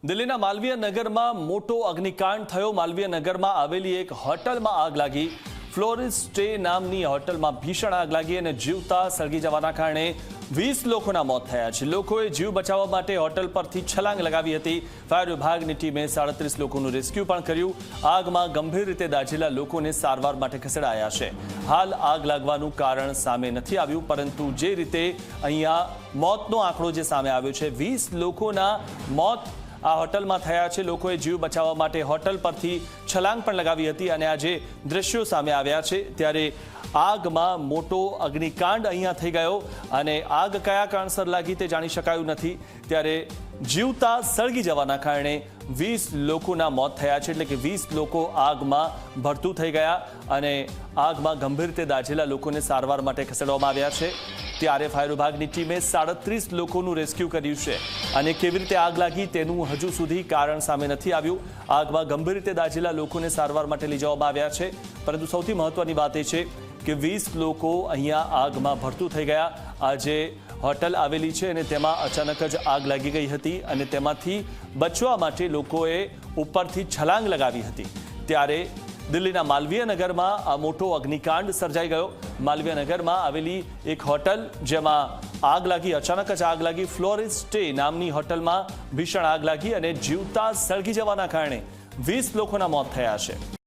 દિલ્હીના માલવીય નગરમાં મોટો અગ્નિકાંડ થયો। માલવીય નગરમાં આવેલી એક હોટલમાં આગ લાગી। ફ્લોરિસ સ્ટે નામની હોટલમાં ભીષણ આગ લાગી અને જીવતા સળગી જવાના કારણે 20 લોકોના મોત થયા છે। લોકોએ જીવ બચાવવા માટે હોટલ પરથી છલાંગ લગાવી હતી। ફાયર વિભાગની ટીમે 37 લોકોનું રેસ્ક્યુ પણ કર્યું। આગમાં ગંભીર રીતે દાઝેલા લોકોને સારવાર માટે ખસેડાયા છે। હાલ આગ લાગવાનું કારણ સામે નથી આવ્યું, પરંતુ જે રીતે અહીંયા મોતનો આંકડો જે સામે આવ્યો છે, 20 લોકોના મોત આ હોટલમાં થયા છે। લોકોએ જીવ બચાવવા માટે હોટલ પરથી છલાંગ પણ લગાવી હતી અને આજે દ્રશ્યો સામે આવ્યા છે ત્યારે આગમાં મોટો અગ્નિકાંડ અહીંયા થઈ ગયો અને આગ કયા કારણસર લાગી તે જાણી શકાયું નથી। ત્યારે જીવતા સળગી જવાના કારણે 20 લોકોના મોત થયા છે, એટલે કે 20 લોકો આગમાં ભડતું થઈ ગયા અને આગમાં ગંભીર રીતે દાઝેલા લોકોને સારવાર માટે ખસેડવામાં આવ્યા છે। ત્યારે ફાયર વિભાગની ટીમે 37 લોકોનું રેસ્ક્યુ કર્યું છે અને કેવી રીતે આગ લાગી તેનું હજુ સુધી કારણ સામે નથી આવ્યું। આગમાં ગંભીર રીતે દાઝેલા લોકોને સારવાર માટે લઈ જવામાં આવ્યા છે, પરંતુ સૌથી મહત્વની વાત એ છે કે 20 લોકો અહીંયા આગમાં ભડતું થઈ ગયા। આજે હોટલ આવેલી છે અને તેમાં અચાનક જ આગ લાગી ગઈ હતી અને તેમાંથી બચવા માટે લોકોએ ઉપરથી છલાંગ લગાવી હતી। ત્યારે દિલ્હીના માલવીય નગરમાં આ મોટો અગ્નિકાંડ સર્જાઈ ગયો। માલવીય નગરમાં આવેલી એક હોટલ જેમાં આગ લાગી, અચાનક જ આગ લાગી। ફ્લોરિસ સ્ટે નામની હોટલમાં ભીષણ આગ લાગી અને જીવતા સળગી જવાના કારણે 20 લોકોના મોત થયા છે।